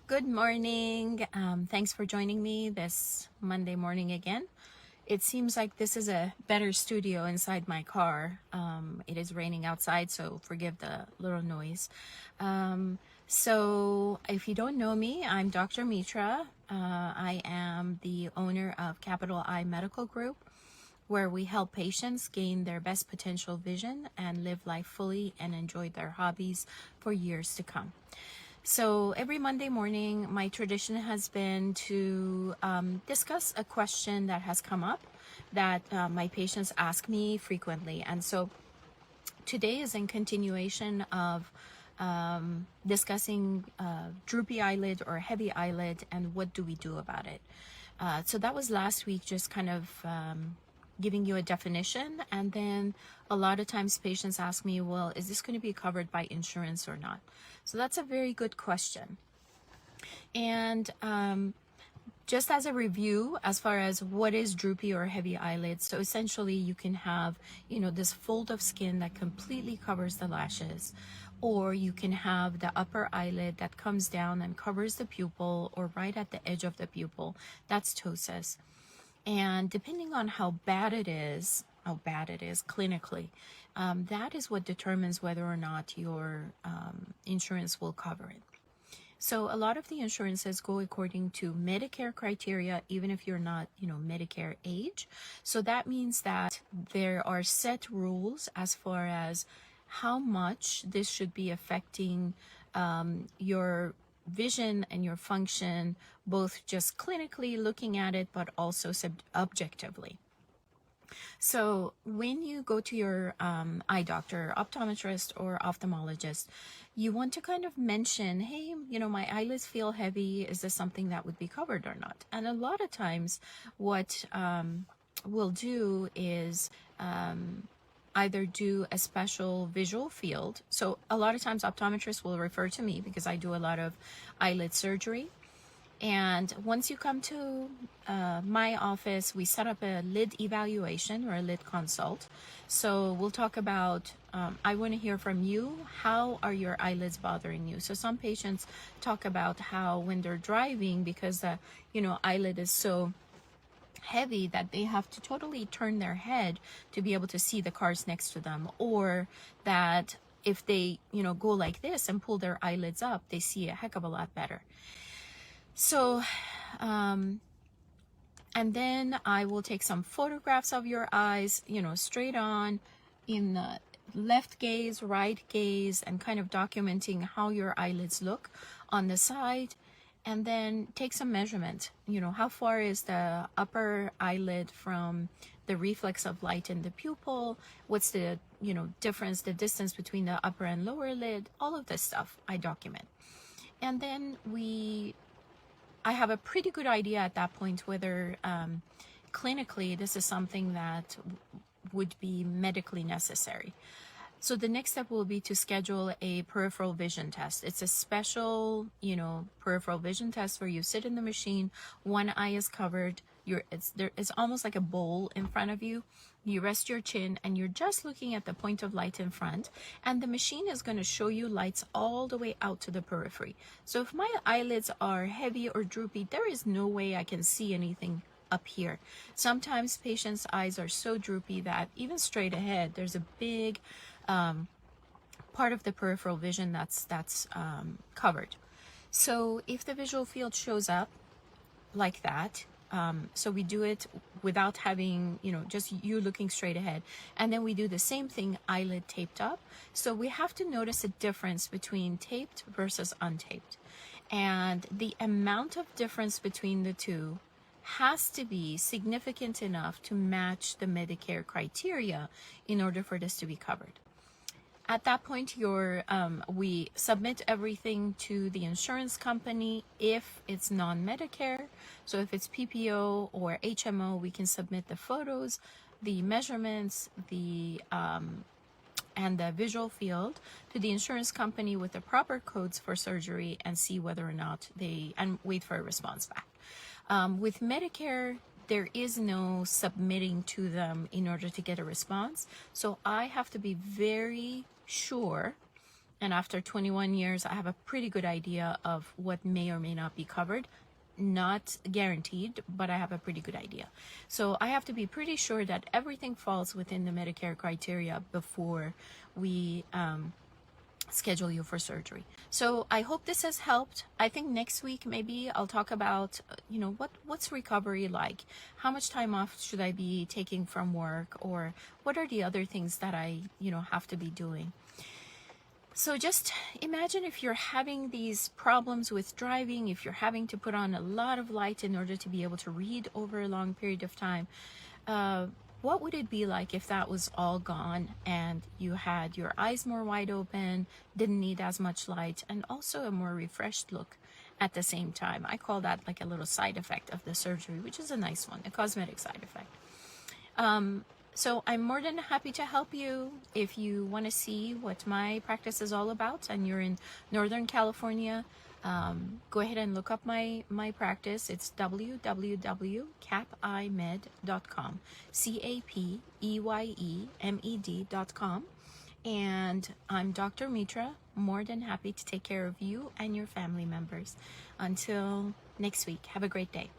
Good morning. Thanks for joining me this Monday morning again. It seems like this is a better studio inside my car. It is raining outside, so forgive the little noise. So if you don't know me, I'm Dr. Mitra. I am the owner of Capital Eye Medical Group, where we help patients gain their best potential vision and live life fully and enjoy their hobbies for years to come. So every Monday morning, my tradition has been to discuss a question that has come up that my patients ask me frequently. And so today is in continuation of discussing droopy eyelid or heavy eyelid and what do we do about it. So that was last week, just kind of giving you a definition, and then a lot of times patients ask me, well, is this going to be covered by insurance or not? So that's a very good question. And just as a review, as far as what is droopy or heavy eyelids, so essentially you can have, this fold of skin that completely covers the lashes, or you can have the upper eyelid that comes down and covers the pupil or right at the edge of the pupil. That's ptosis. And depending on how bad it is clinically, that is what determines whether or not your insurance will cover it. So a lot of the insurances go according to Medicare criteria, even if you're not, Medicare age. So that means that there are set rules as far as how much this should be affecting your vision and your function, both just clinically looking at it, but also objectively. So when you go to your eye doctor, optometrist, or ophthalmologist, you want to kind of mention, hey, my eyelids feel heavy. Is this something that would be covered or not? And a lot of times what we'll do is either do a special visual field. So a lot of times optometrists will refer to me because I do a lot of eyelid surgery. And once you come to my office, we set up a lid evaluation or a lid consult. So we'll talk about, I want to hear from you, how are your eyelids bothering you? So some patients talk about how when they're driving, because the, eyelid is so heavy that they have to totally turn their head to be able to see the cars next to them, or that if they, go like this and pull their eyelids up, they see a heck of a lot better. So, and then I will take some photographs of your eyes, straight on in the left gaze, right gaze, and kind of documenting how your eyelids look on the side. And then take some measurement, how far is the upper eyelid from the reflex of light in the pupil? What's the, difference, the distance between the upper and lower lid? All of this stuff I document. And then I have a pretty good idea at that point whether clinically this is something that would be medically necessary. So the next step will be to schedule a peripheral vision test. It's a special, peripheral vision test where you sit in the machine, one eye is covered, it's almost like a bowl in front of you. You rest your chin and you're just looking at the point of light in front, and the machine is going to show you lights all the way out to the periphery. So if my eyelids are heavy or droopy, there is no way I can see anything up here. Sometimes patients' eyes are so droopy that even straight ahead, there's a big part of the peripheral vision that's covered. So if the visual field shows up like that, so we do it without having, just you looking straight ahead. And then we do the same thing, eyelid taped up. So we have to notice a difference between taped versus untaped. And the amount of difference between the two has to be significant enough to match the Medicare criteria in order for this to be covered. At that point, we submit everything to the insurance company if it's non-Medicare. So if it's PPO or HMO, we can submit the photos, the measurements, and the visual field to the insurance company with the proper codes for surgery and see whether or not and wait for a response back. With Medicare, there is no submitting to them in order to get a response. So I have to be very sure And after 21 years, I have a pretty good idea of what may or may not be covered. Not guaranteed, but I have a pretty good idea. So I have to be pretty sure that everything falls within the Medicare criteria before we schedule you for surgery. So I hope this has helped. I think next week maybe I'll talk about what's recovery like, how much time off should I be taking from work, or what are the other things that I have to be doing. So just imagine if you're having these problems with driving, if you're having to put on a lot of light in order to be able to read over a long period of time. What would it be like if that was all gone and you had your eyes more wide open, didn't need as much light, and also a more refreshed look at the same time? I call that like a little side effect of the surgery, which is a nice one, a cosmetic side effect. So I'm more than happy to help you. If you want to see what my practice is all about and you're in Northern California, go ahead and look up my practice. It's www.capeymed.com, CAPEYEMED.com. And I'm Dr. Mitra, more than happy to take care of you and your family members. Until next week, have a great day.